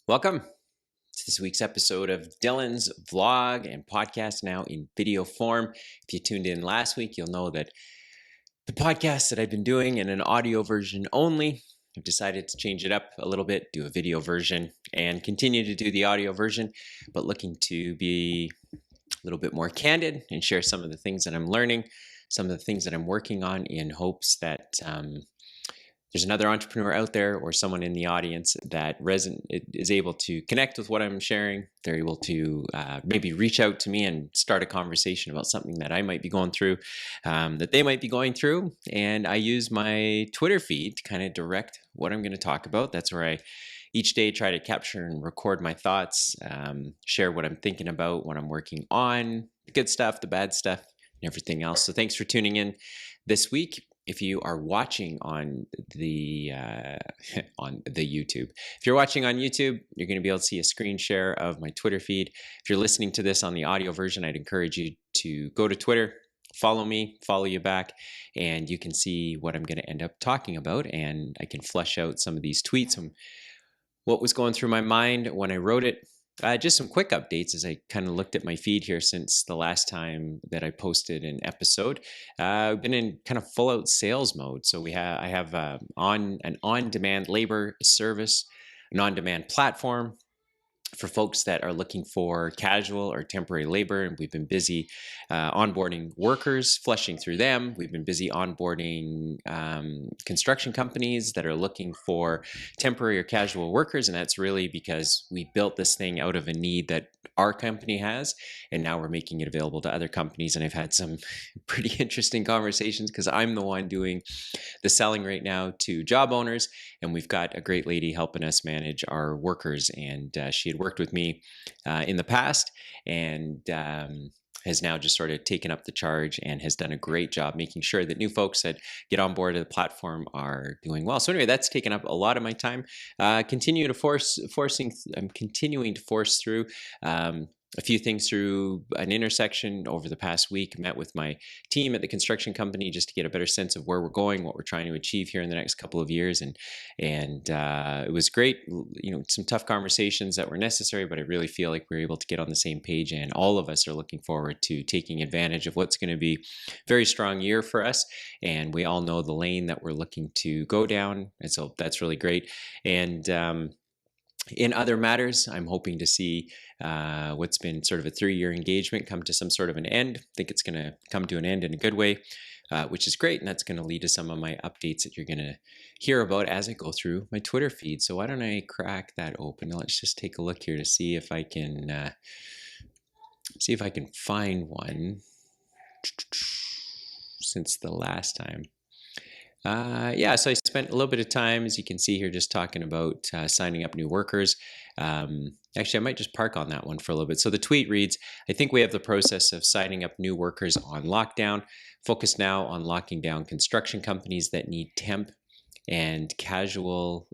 Welcome to this week's episode of Dylan's vlog and podcast, now in video form. If you tuned in last week, you'll know that the podcast that I've been doing in an audio version only, I've decided to change it up a little bit, do a video version, and continue to do the audio version, but looking to be a little bit more candid and share some of the things that I'm learning, some of the things that I'm working on, in hopes that there's another entrepreneur out there or someone in the audience that is able to connect with what I'm sharing. They're able to maybe reach out to me and start a conversation about something that I might be going through, that they might be going through. And I use my Twitter feed to kind of direct what I'm going to talk about. That's where I each day try to capture and record my thoughts, share what I'm thinking about, what I'm working on, the good stuff, the bad stuff, and everything else. So thanks for tuning in this week. If you are watching on the YouTube, if you're watching on YouTube, you're going to be able to see a screen share of my Twitter feed. If you're listening to this on the audio version, I'd encourage you to go to Twitter, follow me, follow you back, and you can see what I'm going to end up talking about. And I can flesh out some of these tweets and what was going through my mind when I wrote it. Just some quick updates as I kind of looked at my feed here since the last time that I posted an episode. I've been in kind of full out sales mode. So I have an on-demand labor service, an on-demand platform for folks that are looking for casual or temporary labor. And we've been busy onboarding workers, flushing through them. We've been busy onboarding construction companies that are looking for temporary or casual workers. And that's really because we built this thing out of a need that our company has, and now we're making it available to other companies. And I've had some pretty interesting conversations because I'm the one doing the selling right now to job owners, and we've got a great lady helping us manage our workers. And she had worked with me in the past, and has now just sort of taken up the charge and has done a great job making sure that new folks that get on board the platform are doing well. So anyway, that's taken up a lot of my time. I'm continuing to force through a few things through an intersection over the past week. Met with my team at the construction company just to get a better sense of where we're going, what we're trying to achieve here in the next couple of years. And it was great, some tough conversations that were necessary, but I really feel like we were able to get on the same page, and all of us are looking forward to taking advantage of what's going to be a very strong year for us. And we all know the lane that we're looking to go down. And so that's really great. And in other matters, I'm hoping to see what's been sort of a 3-year engagement come to some sort of an end. I think it's going to come to an end in a good way, which is great. And that's going to lead to some of my updates that you're going to hear about as I go through my Twitter feed. So why don't I crack that open? Let's just take a look here to see if I can find one since the last time. So I spent a little bit of time, as you can see here, just talking about signing up new workers. Actually, I might just park on that one for a little bit. So the tweet reads, I think we have the process of signing up new workers on lockdown. Focus now on locking down construction companies that need temp and casual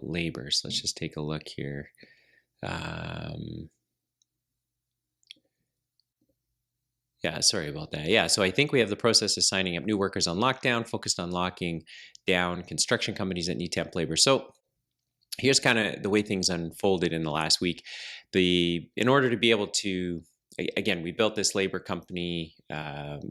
labor. So let's just take a look here. Yeah, sorry about that. Yeah, so I think we have the process of signing up new workers on lockdown, focused on locking down construction companies that need temp labor. So here's kind of the way things unfolded in the last week. In order to be able to, again, we built this labor company,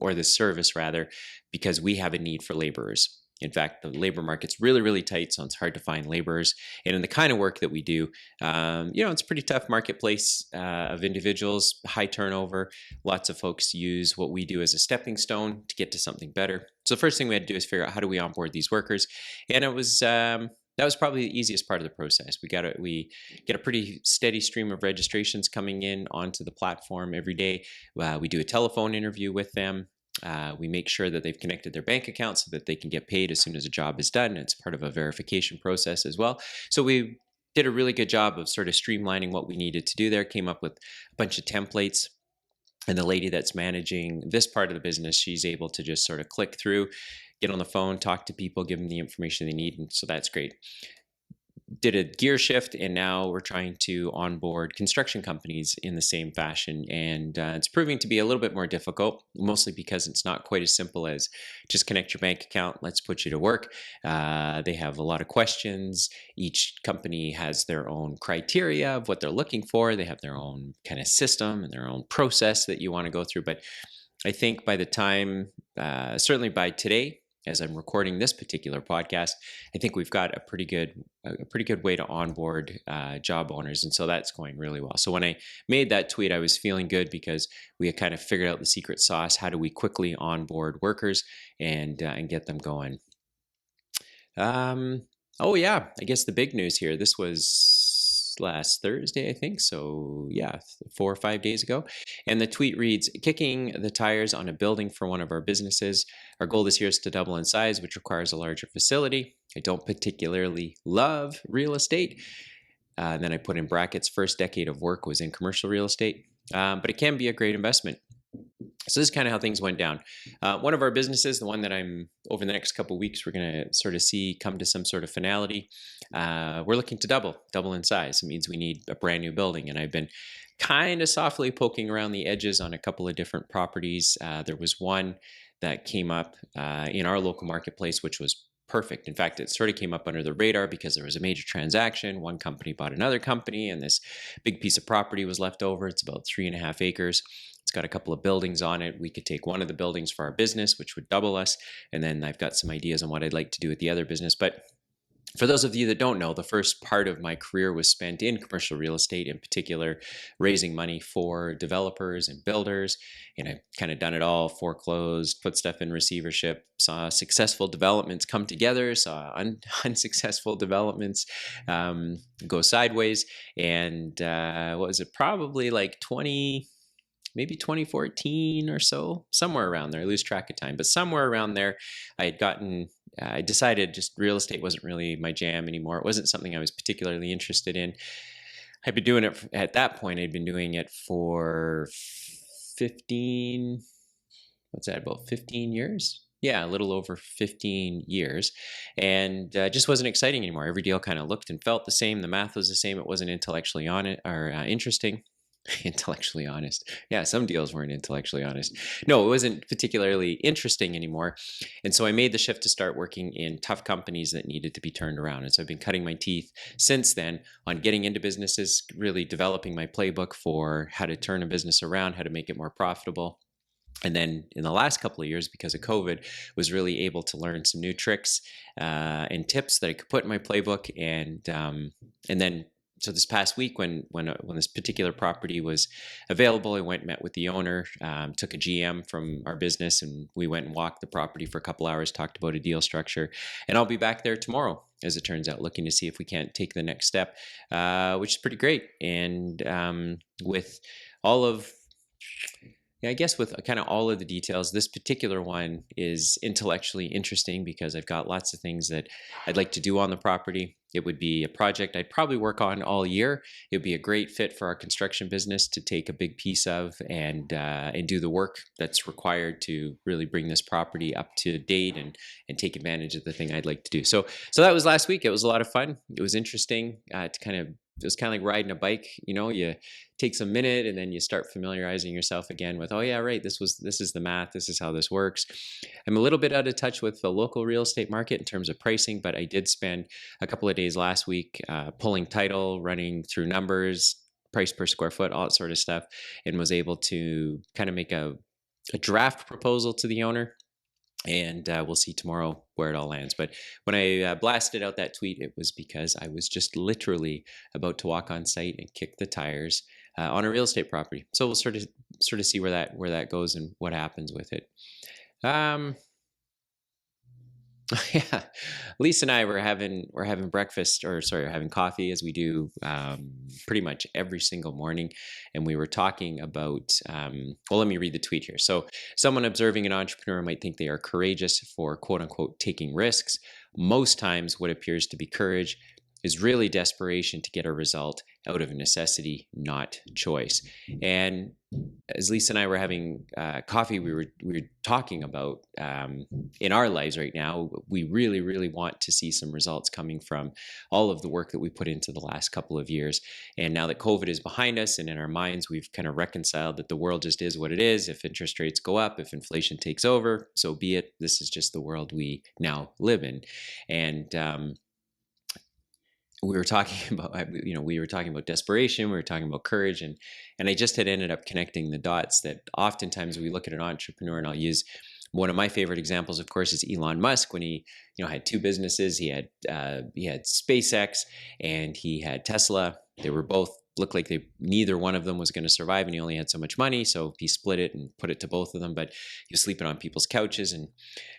or this service rather, because we have a need for laborers. In fact, the labor market's really, really tight, so it's hard to find laborers. And in the kind of work that we do, it's a pretty tough marketplace of individuals, high turnover. Lots of folks use what we do as a stepping stone to get to something better. So the first thing we had to do is figure out how do we onboard these workers. And it was that was probably the easiest part of the process. We get a pretty steady stream of registrations coming in onto the platform every day. We do a telephone interview with them. We make sure that they've connected their bank account so that they can get paid as soon as a job is done. It's part of a verification process as well. So we did a really good job of sort of streamlining what we needed to do there, came up with a bunch of templates. And the lady that's managing this part of the business, she's able to just sort of click through, get on the phone, talk to people, give them the information they need. And so that's great. did a gear shift, and now we're trying to onboard construction companies in the same fashion. And it's proving to be a little bit more difficult, mostly because it's not quite as simple as just connect your bank account, let's put you to work. They have a lot of questions. Each company has their own criteria of what they're looking for. They have their own kind of system and their own process that you want to go through. But I think by the time, certainly by today, as I'm recording this particular podcast, I think we've got a pretty good way to onboard job owners, and so that's going really well. So when I made that tweet, I was feeling good because we had kind of figured out the secret sauce. How do we quickly onboard workers and get them going? Oh yeah, I guess the big news here. This was last Thursday, I think. So yeah, 4 or 5 days ago. And the tweet reads, kicking the tires on a building for one of our businesses. Our goal this year is to double in size, which requires a larger facility. I don't particularly love real estate. And then I put in brackets, first decade of work was in commercial real estate, but it can be a great investment. So this is kind of how things went down. One of our businesses, the one that I'm over the next couple of weeks, we're going to sort of see come to some sort of finality. We're looking to double in size. It means we need a brand new building. And I've been kind of softly poking around the edges on a couple of different properties. There was one that came up in our local marketplace, which was perfect. In fact, it sort of came up under the radar because there was a major transaction. One company bought another company, and this big piece of property was left over. It's about 3.5 acres. It's got a couple of buildings on it. We could take one of the buildings for our business, which would double us. And then I've got some ideas on what I'd like to do with the other business. But for those of you that don't know, the first part of my career was spent in commercial real estate, in particular, raising money for developers and builders. And I've kind of done it all, foreclosed, put stuff in receivership, saw successful developments come together, saw unsuccessful developments go sideways. And what was it? Probably like maybe 2014 or so, somewhere around there. I lose track of time, but somewhere around there, I decided just real estate wasn't really my jam anymore. It wasn't something I was particularly interested in. I'd been doing it at that point. I'd been doing it for 15, about 15 years? Yeah, a little over 15 years. And just wasn't exciting anymore. Every deal kind of looked and felt the same. The math was the same. It wasn't intellectually on it or interesting. Intellectually honest. Yeah, some deals weren't intellectually honest. No, it wasn't particularly interesting anymore. And so I made the shift to start working in tough companies that needed to be turned around. And so I've been cutting my teeth since then on getting into businesses, really developing my playbook for how to turn a business around, how to make it more profitable. And then in the last couple of years, because of COVID, was really able to learn some new tricks and tips that I could put in my playbook. And then so this past week, when this particular property was available, I went and met with the owner, took a GM from our business, and we went and walked the property for a couple hours, talked about a deal structure. And I'll be back there tomorrow, as it turns out, looking to see if we can't take the next step, which is pretty great. And with all of... Yeah, I guess with kind of all of the details, this particular one is intellectually interesting because I've got lots of things that I'd like to do on the property. It would be a project I'd probably work on all year. It would be a great fit for our construction business to take a big piece of and do the work that's required to really bring this property up to date and take advantage of the thing I'd like to do. So that was last week. It was a lot of fun. It was interesting it was kind of like riding a bike. You take some minute and then you start familiarizing yourself again with, oh yeah, right, this is the math, this is how this works. I'm a little bit out of touch with the local real estate market in terms of pricing, but I did spend a couple of days last week pulling title, running through numbers, price per square foot, all that sort of stuff, and was able to kind of make a draft proposal to the owner. And we'll see tomorrow where it all lands. But when I blasted out that tweet, it was because I was just literally about to walk on site and kick the tires on a real estate property. So we'll sort of see where that goes and what happens with it. Yeah, Lisa and I were having breakfast, or sorry, we're having coffee, as we do pretty much every single morning, and we were talking about. Well, let me read the tweet here. So, someone observing an entrepreneur might think they are courageous for "quote unquote" taking risks. Most times, what appears to be courage is really desperation to get a result out of necessity, not choice. And as Lisa and I were having coffee, we were talking about in our lives right now, we really want to see some results coming from all of the work that we put into the last couple of years. And now that COVID is behind us, and in our minds we've kind of reconciled that the world just is what it is. If interest rates go up, if inflation takes over, so be it. This is just the world we now live in. And we were talking about, we were talking about desperation, we were talking about courage, and I just had ended up connecting the dots that oftentimes we look at an entrepreneur, and I'll use one of my favorite examples, of course, is Elon Musk. When he, had two businesses, he had SpaceX and he had Tesla. They were both looked like neither one of them was going to survive, and he only had so much money, so he split it and put it to both of them. But he was sleeping on people's couches, and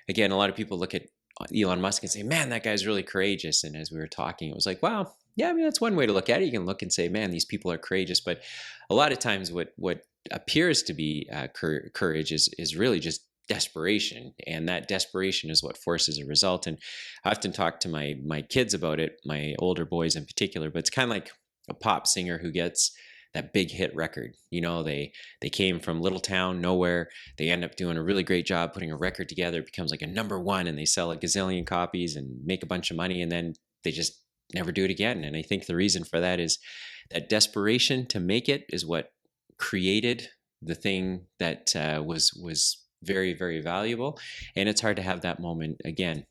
again, a lot of people look at Elon Musk and say, man, that guy's really courageous. And as we were talking, it was like, wow, yeah, I mean, that's one way to look at it. You can look and say, man, these people are courageous. But a lot of times what appears to be courage is really just desperation. And that desperation is what forces a result. And I often talk to my kids about it, my older boys in particular, but it's kind of like a pop singer who gets that big hit record. They came from little town, nowhere. They end up doing a really great job putting a record together. It becomes like a number one, and they sell a gazillion copies and make a bunch of money, and then they just never do it again. And I think the reason for that is that desperation to make it is what created the thing that was very, very valuable. And it's hard to have that moment again.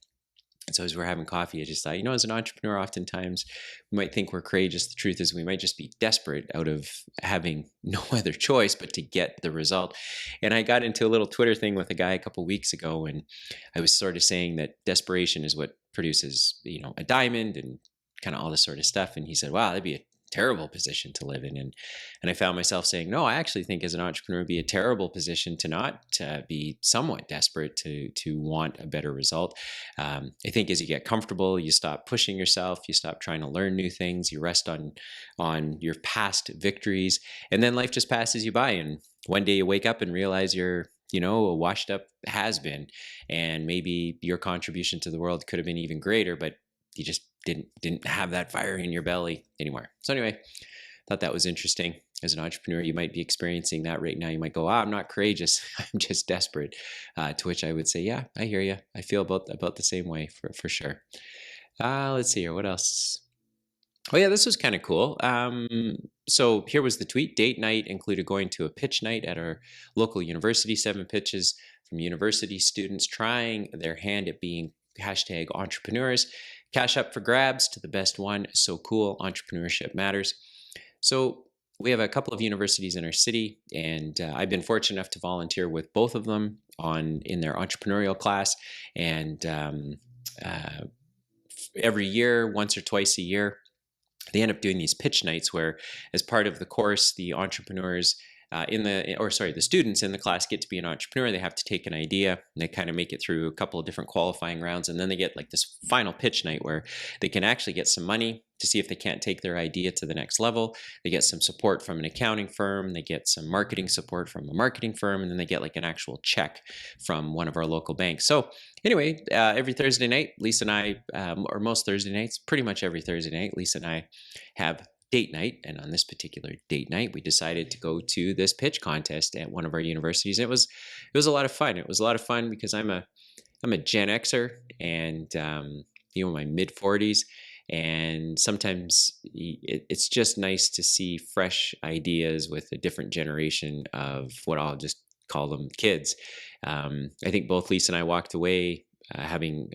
And so as we're having coffee, I just thought, as an entrepreneur, oftentimes we might think we're courageous. The truth is we might just be desperate out of having no other choice but to get the result. And I got into a little Twitter thing with a guy a couple of weeks ago, and I was sort of saying that desperation is what produces, a diamond and kind of all this sort of stuff. And he said, wow, that'd be a terrible position to live in. And I found myself saying, no, I actually think as an entrepreneur, it'd be a terrible position to not be somewhat desperate to want a better result. I think as you get comfortable, you stop pushing yourself, you stop trying to learn new things, you rest on your past victories, and then life just passes you by. And one day you wake up and realize you're a washed up has-been, and maybe your contribution to the world could have been even greater, but you just didn't have that fire in your belly anymore. So anyway, thought that was interesting. As an entrepreneur, you might be experiencing that right now. You might go, I'm not courageous, I'm just desperate. To which I would say, yeah, I hear you. I feel about the same way for sure. Let's see here. What else? Oh yeah, this was kind of cool. So here was the tweet. Date night included going to a pitch night at our local university. 7 pitches from university students trying their hand at being #entrepreneurs. Cash up for grabs to the best one. So cool. Entrepreneurship matters. So we have a couple of universities in our city, and I've been fortunate enough to volunteer with both of them in their entrepreneurial class. And every year, once or twice a year, they end up doing these pitch nights where, as part of the course, the entrepreneurs the students in the class get to be an entrepreneur. They have to take an idea, and they kind of make it through a couple of different qualifying rounds, and then they get like this final pitch night where they can actually get some money to see if they can't take their idea to the next level. They get some support from an accounting firm, they get some marketing support from a marketing firm, and then they get like an actual check from one of our local banks. So anyway, every Thursday night, Lisa and I, or most Thursday nights, pretty much every Thursday night, Lisa and I have date night. And on this particular date night, we decided to go to this pitch contest at one of our universities. It was a lot of fun. It was a lot of fun because I'm a Gen Xer, and in my mid 40s. And sometimes it's just nice to see fresh ideas with a different generation of what I'll just call them kids. I think both Lisa and I walked away having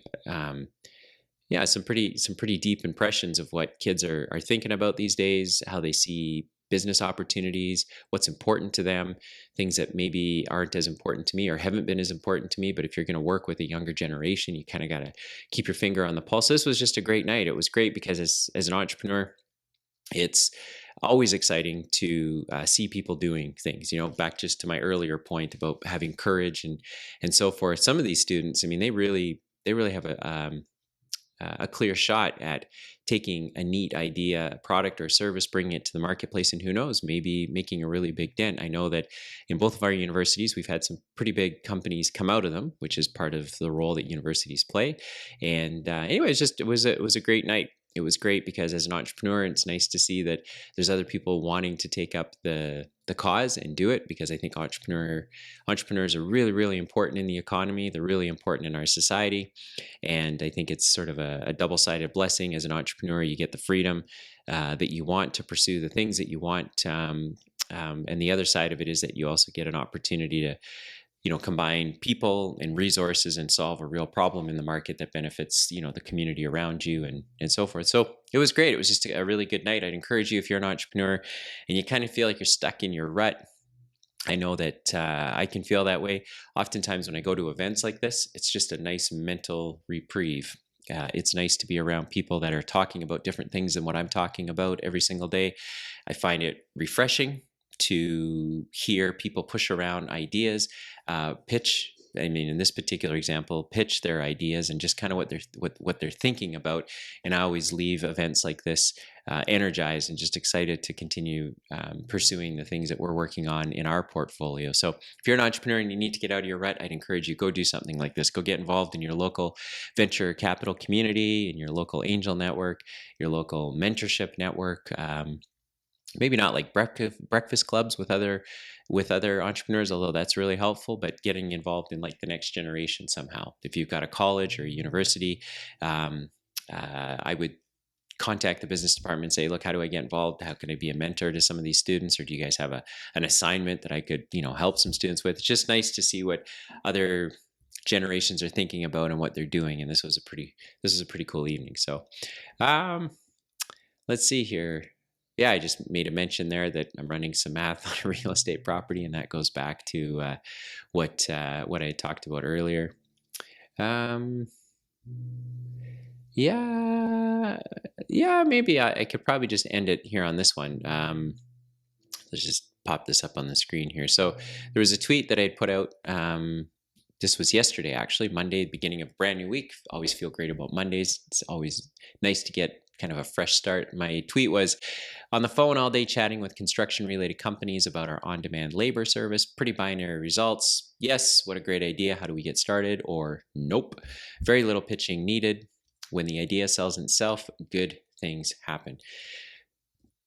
some pretty deep impressions of what kids are thinking about these days, how they see business opportunities, what's important to them, things that maybe aren't as important to me or haven't been as important to me. But if you're going to work with a younger generation, you kind of got to keep your finger on the pulse. So this was just a great night. It was great because as an entrepreneur, it's always exciting to see people doing things, back just to my earlier point about having courage and so forth. Some of these students, I mean, they really have a clear shot at taking a neat idea, a product or service, bringing it to the marketplace, and who knows, maybe making a really big dent. I know that in both of our universities, we've had some pretty big companies come out of them, which is part of the role that universities play. And anyway, it was a great night. it was great because as an entrepreneur, it's nice to see that there's other people wanting to take up the cause and do it, because I think entrepreneurs are really, really important in the economy. They're really important in our society. And I think it's sort of a double-sided blessing. As an entrepreneur, you get the freedom that you want to pursue the things that you want. And the other side of it is that you also get an opportunity to combine people and resources and solve a real problem in the market that benefits, the community around you and so forth. So it was great. It was just a really good night. I'd encourage you, if you're an entrepreneur and you kind of feel like you're stuck in your rut. I know that I can feel that way. Oftentimes when I go to events like this, it's just a nice mental reprieve. It's nice to be around people that are talking about different things than what I'm talking about every single day. I find it refreshing to hear people push around ideas, pitch. I mean, in this particular example, pitch their ideas and just kind of what they're thinking about. And I always leave events like this energized and just excited to continue pursuing the things that we're working on in our portfolio. So if you're an entrepreneur and you need to get out of your rut, I'd encourage you, go do something like this. Go get involved in your local venture capital community, in your local angel network, your local mentorship network. Maybe not like breakfast clubs with other entrepreneurs, although that's really helpful, but getting involved in like the next generation somehow. If you've got a college or a university, I would contact the business department and say, look, how do I get involved? How can I be a mentor to some of these students? Or do you guys have an assignment that I could, help some students with? It's just nice to see what other generations are thinking about and what they're doing. And this was a pretty cool evening. So let's see here. Yeah, I just made a mention there that I'm running some math on a real estate property, and that goes back to what I had talked about earlier. Yeah, maybe I could probably just end it here on this one. Let's just pop this up on the screen here. So there was a tweet that I had put out. This was yesterday, actually, Monday, beginning of a brand new week. Always feel great about Mondays. It's always nice to get kind of a fresh start. My tweet was, on the phone all day chatting with construction-related companies about our on-demand labor service. Pretty binary results. Yes, what a great idea. How do we get started? Or nope. Very little pitching needed. When the idea sells itself, good things happen.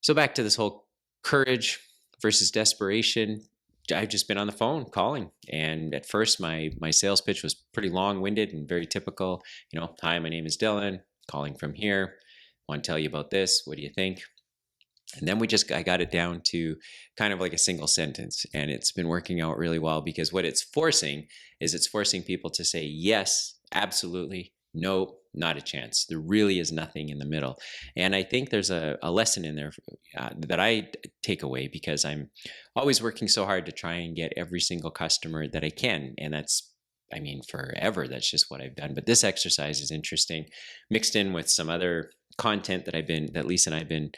So back to this whole courage versus desperation. I've just been on the phone calling, and at first my sales pitch was pretty long-winded and very typical. Hi, my name is Dylan, calling from here. Want to tell you about this. What do you think? And then I got it down to kind of like a single sentence, and it's been working out really well, because what it's forcing people to say yes, absolutely, no, not a chance. There really is nothing in the middle. And I think there's a lesson in there that I take away, because I'm always working so hard to try and get every single customer that I can. And forever, that's just what I've done. But this exercise is interesting, mixed in with some other content that Lisa and I've been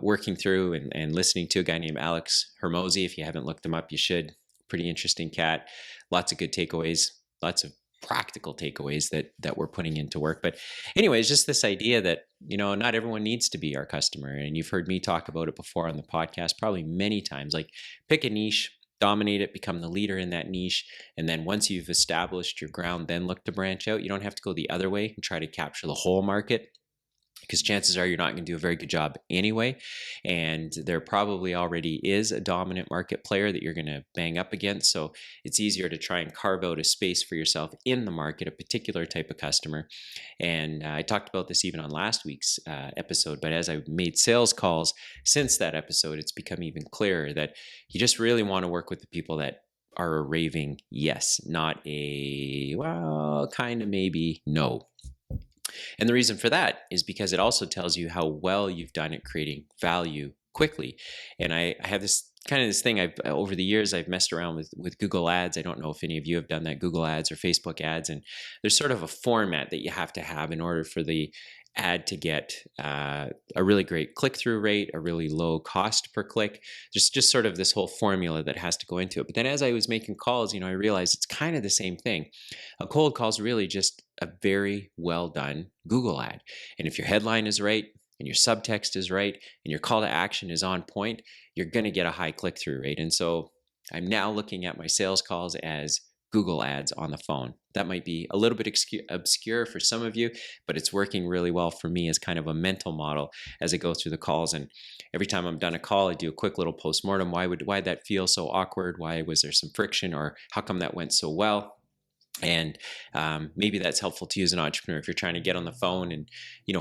working through and listening to. A guy named Alex Hermosi. If you haven't looked him up, you should. Pretty interesting cat. Lots of good takeaways, lots of practical takeaways that we're putting into work. But anyways, just this idea that, not everyone needs to be our customer. And you've heard me talk about it before on the podcast, probably many times. Like, pick a niche, dominate it, become the leader in that niche. And then once you've established your ground, then look to branch out. You don't have to go the other way and try to capture the whole market, because chances are you're not going to do a very good job anyway. And there probably already is a dominant market player that you're going to bang up against. So it's easier to try and carve out a space for yourself in the market, a particular type of customer. And I talked about this even on last week's episode, but as I've made sales calls since that episode, it's become even clearer that you just really want to work with the people that are a raving yes, not a, well, kind of, maybe, no. And the reason for that is because it also tells you how well you've done at creating value quickly. And I have this thing, over the years, I've messed around with Google Ads. I don't know if any of you have done that, Google Ads or Facebook ads. And there's sort of a format that you have to have in order for the ad to get a really great click-through rate, a really low cost per click. There's just sort of this whole formula that has to go into it. But then as I was making calls, I realized it's kind of the same thing. A cold call is really just a very well done Google ad. And if your headline is right, and your subtext is right, and your call to action is on point, you're going to get a high click-through rate. And so I'm now looking at my sales calls as Google ads on the phone. That might be a little bit obscure for some of you, but it's working really well for me as kind of a mental model as I go through the calls. And every time I'm done a call, I do a quick little postmortem. Why did that feel so awkward? Why was there some friction, or how come that went so well? And maybe that's helpful to you as an entrepreneur if you're trying to get on the phone, and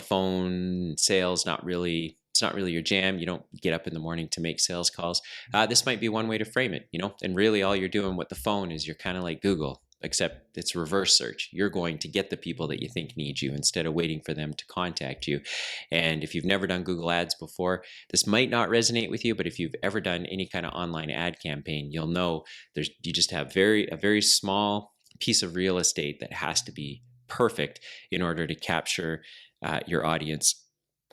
phone sales it's not really your jam. You don't get up in the morning to make sales calls. This might be one way to frame it. And really all you're doing with the phone is you're kind of like Google, except it's reverse search. You're going to get the people that you think need you instead of waiting for them to contact you. And if you've never done Google ads before, this might not resonate with you, but if you've ever done any kind of online ad campaign, you'll know you just have a very small piece of real estate that has to be perfect in order to capture your audience.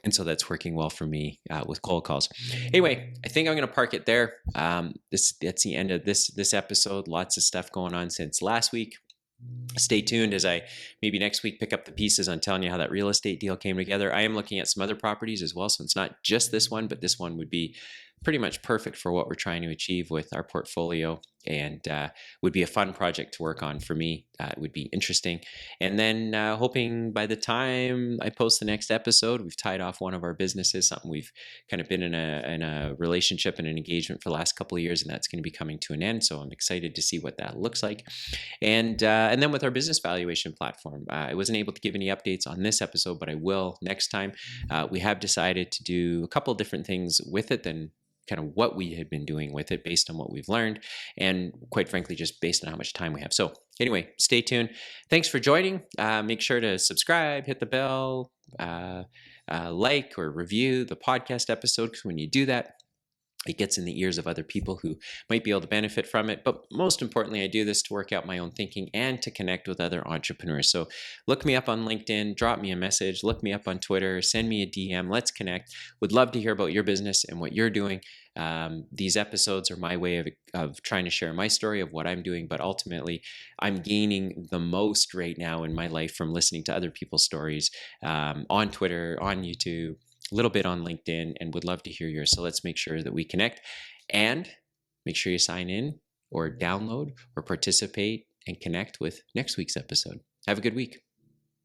And so that's working well for me with cold calls. Anyway, I think I'm going to park it there. That's the end of this episode. Lots of stuff going on since last week. Stay tuned as I maybe next week pick up the pieces on telling you how that real estate deal came together. I am looking at some other properties as well, so it's not just this one, but this one would be pretty much perfect for what we're trying to achieve with our portfolio, and would be a fun project to work on for me. It would be interesting. And then hoping by the time I post the next episode, we've tied off one of our businesses, something we've kind of been in a relationship and an engagement for the last couple of years, and that's going to be coming to an end. So I'm excited to see what that looks like. And then with our business valuation platform, I wasn't able to give any updates on this episode, but I will next time. We have decided to do a couple of different things with it than kind of what we had been doing with it based on what we've learned, and quite frankly, just based on how much time we have. So anyway, stay tuned. Thanks for joining. Make sure to subscribe, hit the bell, like or review the podcast episode, because when you do that, it gets in the ears of other people who might be able to benefit from it. But most importantly, I do this to work out my own thinking and to connect with other entrepreneurs. So look me up on LinkedIn, drop me a message, look me up on Twitter, send me a DM, let's connect. Would love to hear about your business and what you're doing. These episodes are my way of trying to share my story of what I'm doing, but ultimately I'm gaining the most right now in my life from listening to other people's stories on Twitter, on YouTube, a little bit on LinkedIn, and would love to hear yours. So let's make sure that we connect, and make sure you sign in or download or participate and connect with next week's episode. Have a good week.